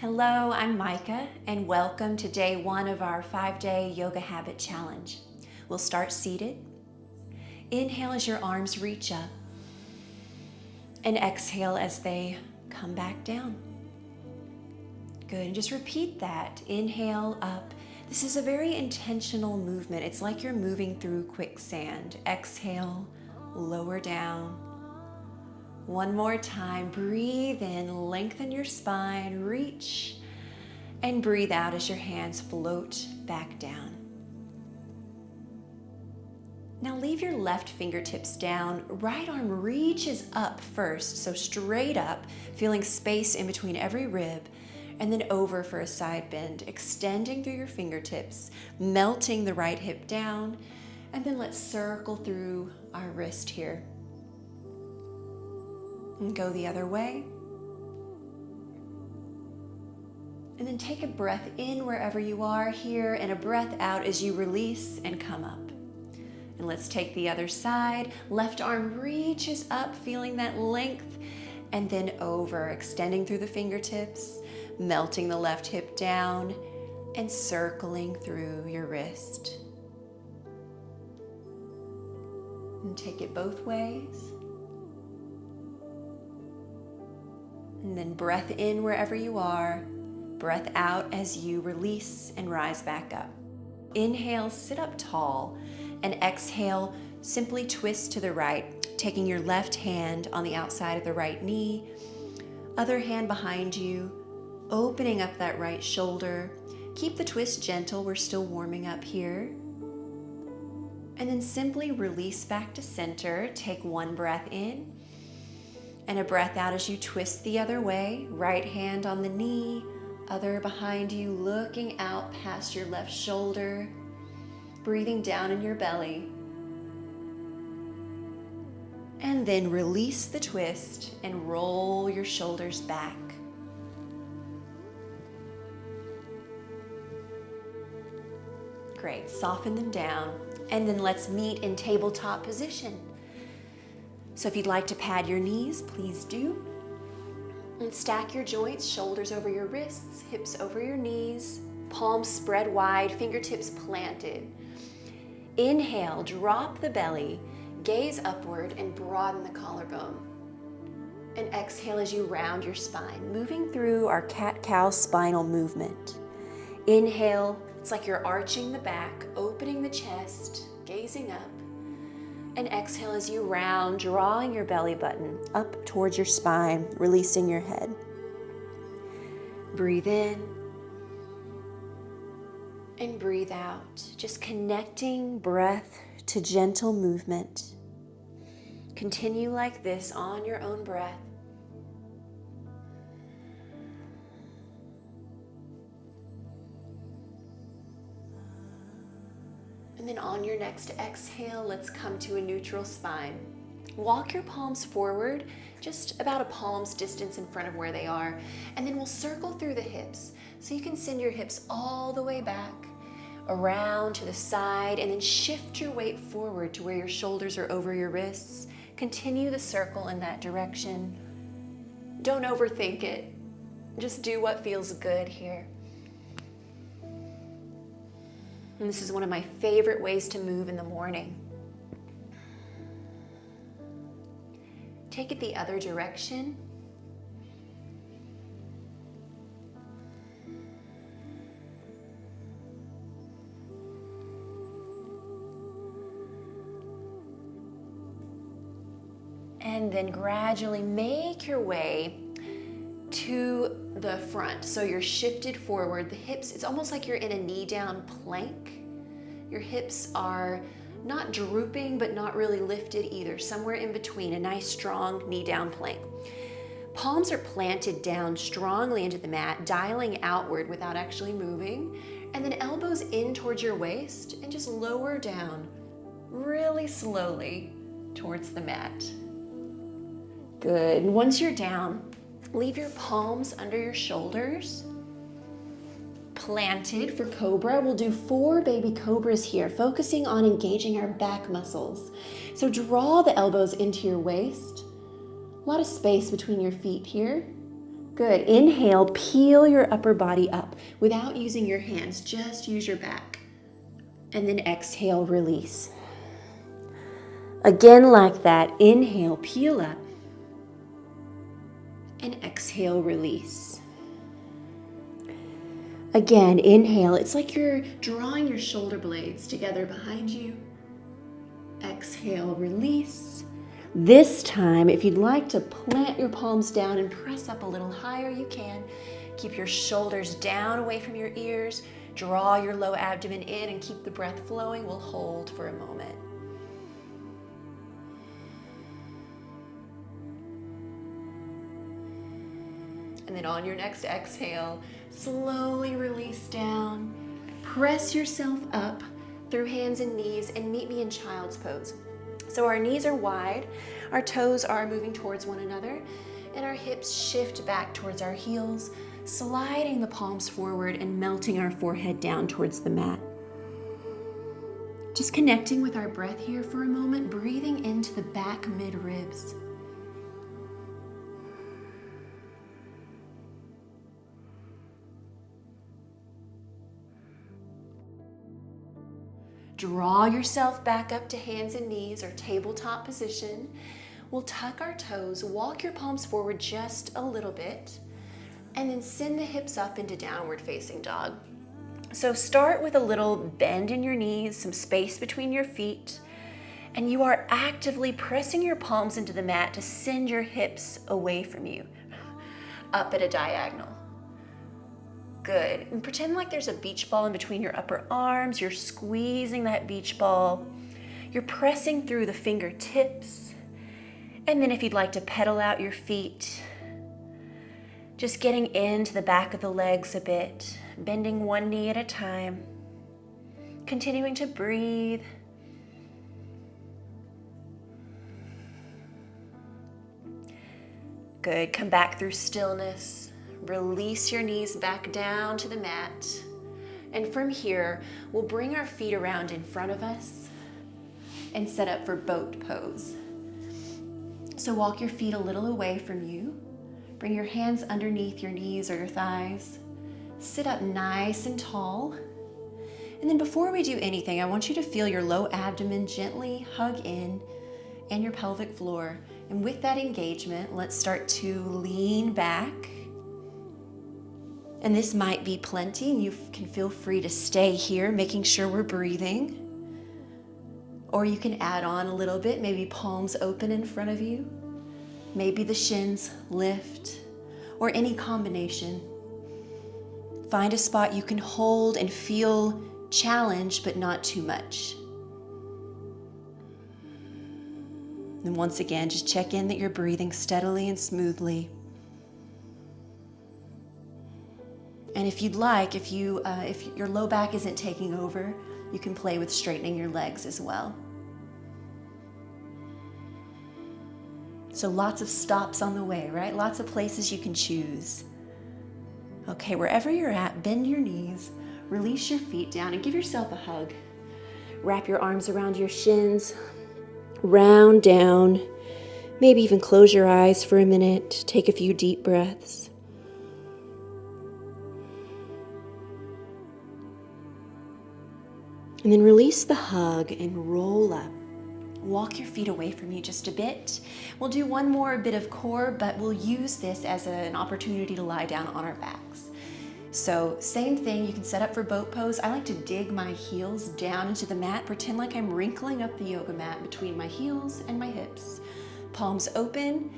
Hello, I'm Mikah, and welcome to day 1 of our 5-day yoga habit challenge. We'll start seated. Inhale as your arms reach up, and exhale as they come back down. Good, and just repeat that. Inhale up. This is a very intentional movement. It's like you're moving through quicksand. Exhale, lower down. One more time, breathe in, lengthen your spine, reach, and breathe out as your hands float back down. Now leave your left fingertips down, right arm reaches up first, so straight up, feeling space in between every rib, and then over for a side bend, extending through your fingertips, melting the right hip down, and then let's circle through our wrist here. And go the other way. And then take a breath in wherever you are here and a breath out as you release and come up. And let's take the other side. Left arm reaches up, feeling that length, and then over, extending through the fingertips, melting the left hip down, and circling through your wrist. And take it both ways. And then breath in wherever you are, breath out as you release and rise back up. Inhale, sit up tall, and exhale, simply twist to the right, taking your left hand on the outside of the right knee, other hand behind you, opening up that right shoulder. Keep the twist gentle, we're still warming up here. And then simply release back to center, take one breath in, and a breath out as you twist the other way, right hand on the knee, other behind you, looking out past your left shoulder, breathing down in your belly. And then release the twist and roll your shoulders back. Great, soften them down, and then let's meet in tabletop position. So if you'd like to pad your knees, please do. And stack your joints, shoulders over your wrists, hips over your knees, palms spread wide, fingertips planted. Inhale, drop the belly, gaze upward, and broaden the collarbone. And exhale as you round your spine, moving through our cat-cow spinal movement. Inhale, it's like you're arching the back, opening the chest, gazing up. And exhale as you round, drawing your belly button up towards your spine, releasing your head. Breathe in and breathe out, just connecting breath to gentle movement. Continue like this on your own breath. And then on your next exhale, let's come to a neutral spine. Walk your palms forward, just about a palm's distance in front of where they are. And then we'll circle through the hips. So you can send your hips all the way back, around to the side, and then shift your weight forward to where your shoulders are over your wrists. Continue the circle in that direction. Don't overthink it. Just do what feels good here. And this is one of my favorite ways to move in the morning. Take it the other direction. And then gradually make your way to the front. So you're shifted forward, the hips, it's almost like you're in a knee down plank. Your hips are not drooping, but not really lifted either, somewhere in between, a nice strong knee down plank. Palms are planted down strongly into the mat, dialing outward without actually moving, and then elbows in towards your waist and just lower down really slowly towards the mat. Good, once you're down, leave your palms under your shoulders, planted for Cobra. We'll do 4 baby cobras here, focusing on engaging our back muscles. So draw the elbows into your waist. A lot of space between your feet here. Good. Inhale, peel your upper body up without using your hands, just use your back. And then exhale, release. Again, like that, inhale, peel up. And exhale, release. Again, inhale. It's like you're drawing your shoulder blades together behind you. Exhale, release. This time, if you'd like to plant your palms down and press up a little higher, you can. Keep your shoulders down away from your ears. Draw your low abdomen in and keep the breath flowing. We'll hold for a moment. And then on your next exhale, slowly release down. Press yourself up through hands and knees and meet me in child's pose. So our knees are wide, our toes are moving towards one another, and our hips shift back towards our heels, sliding the palms forward and melting our forehead down towards the mat. Just connecting with our breath here for a moment, breathing into the back mid-ribs. Draw yourself back up to hands and knees or tabletop position. We'll tuck our toes, walk your palms forward just a little bit, and then send the hips up into downward facing dog. So start with a little bend in your knees, some space between your feet, and you are actively pressing your palms into the mat to send your hips away from you, up at a diagonal. Good. And pretend like there's a beach ball in between your upper arms. You're squeezing that beach ball. You're pressing through the fingertips. And then if you'd like to pedal out your feet, just getting into the back of the legs a bit, bending one knee at a time, continuing to breathe. Good. Come back through stillness. Release your knees back down to the mat. And from here, we'll bring our feet around in front of us and set up for boat pose. So walk your feet a little away from you. Bring your hands underneath your knees or your thighs. Sit up nice and tall. And then before we do anything, I want you to feel your low abdomen gently hug in and your pelvic floor. And with that engagement, let's start to lean back. And this might be plenty, and you can feel free to stay here, making sure we're breathing. Or you can add on a little bit, maybe palms open in front of you. Maybe the shins lift, or any combination. Find a spot you can hold and feel challenged, but not too much. And once again, just check in that you're breathing steadily and smoothly. And if you'd like, if your low back isn't taking over, you can play with straightening your legs as well. So lots of stops on the way, right? Lots of places you can choose. Okay, wherever you're at, bend your knees, release your feet down, and give yourself a hug. Wrap your arms around your shins, round down, maybe even close your eyes for a minute, take a few deep breaths. And then release the hug and roll up. Walk your feet away from you just a bit. We'll do one more bit of core, but we'll use this as an opportunity to lie down on our backs. So same thing, you can set up for boat pose. I like to dig my heels down into the mat, pretend like I'm wrinkling up the yoga mat between my heels and my hips. Palms open,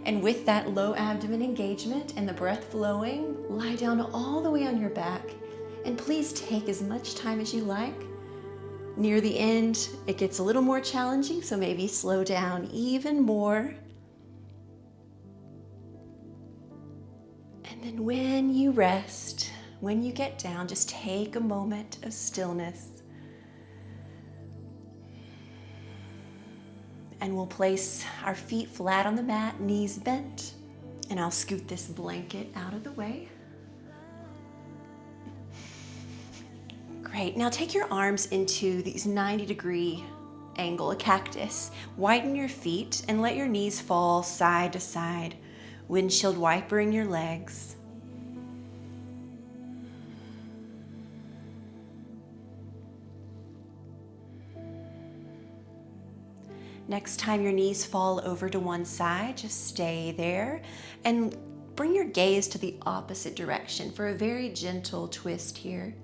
and with that low abdomen engagement and the breath flowing, lie down all the way on your back. And please take as much time as you like. Near the end, it gets a little more challenging, so maybe slow down even more. And then when you rest, when you get down, just take a moment of stillness. And we'll place our feet flat on the mat, knees bent, and I'll scoot this blanket out of the way. Great, now take your arms into these 90-degree angle, a cactus. Widen your feet and let your knees fall side to side. windshield wipering your legs. Next time your knees fall over to one side, just stay there and bring your gaze to the opposite direction for a very gentle twist here.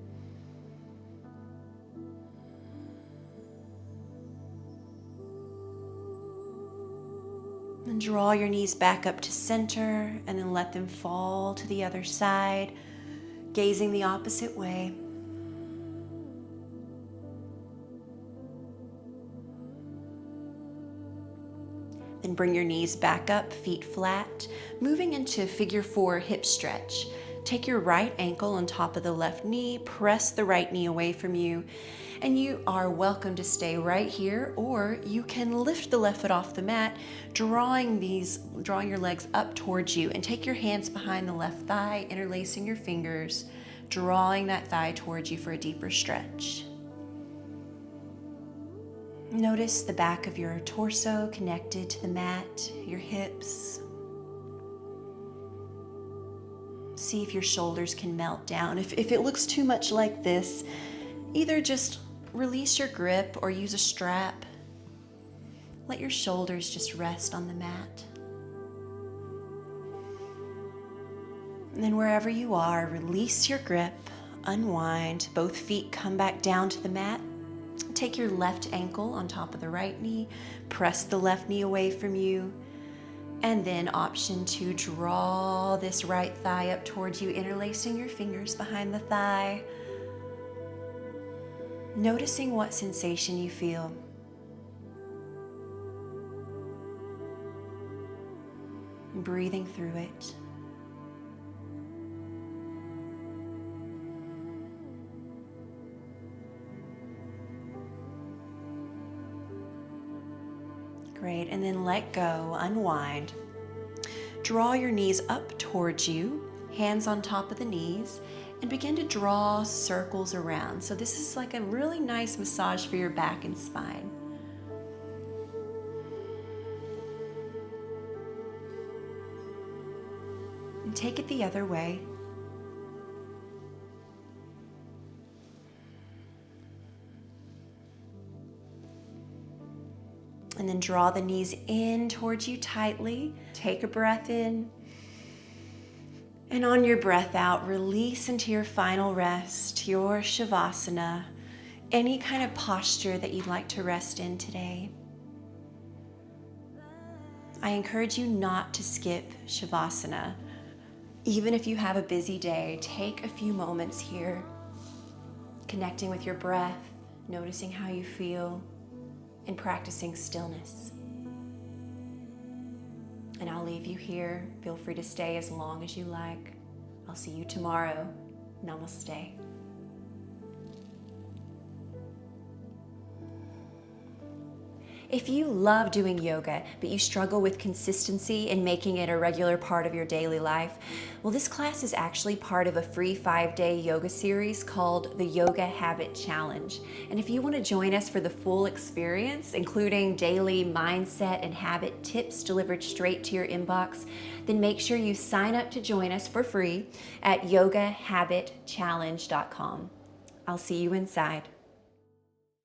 And draw your knees back up to center and then let them fall to the other side, gazing the opposite way. Then bring your knees back up, feet flat, moving into figure 4 hip stretch. Take your right ankle on top of the left knee, press the right knee away from you, and you are welcome to stay right here, or you can lift the left foot off the mat, drawing your legs up towards you, and take your hands behind the left thigh, interlacing your fingers, drawing that thigh towards you for a deeper stretch. Notice the back of your torso connected to the mat, your hips. See if your shoulders can melt down. If it looks too much like this, either just release your grip or use a strap. Let your shoulders just rest on the mat. And then wherever you are, release your grip, unwind, both feet come back down to the mat. Take your left ankle on top of the right knee, press the left knee away from you, and then option to draw this right thigh up towards you, interlacing your fingers behind the thigh, noticing what sensation you feel. Breathing through it. Great, and then let go, unwind. Draw your knees up towards you, hands on top of the knees, and begin to draw circles around. So this is like a really nice massage for your back and spine. And take it the other way. And then draw the knees in towards you tightly. Take a breath in. And on your breath out, release into your final rest, your Savasana, any kind of posture that you'd like to rest in today. I encourage you not to skip Savasana. Even if you have a busy day, take a few moments here, connecting with your breath, noticing how you feel, and practicing stillness. And I'll leave you here. Feel free to stay as long as you like. I'll see you tomorrow. Namaste. If you love doing yoga, but you struggle with consistency and making it a regular part of your daily life, well, this class is actually part of a free 5-day yoga series called the Yoga Habit Challenge. And if you want to join us for the full experience, including daily mindset and habit tips delivered straight to your inbox, then make sure you sign up to join us for free at yogahabitchallenge.com. I'll see you inside.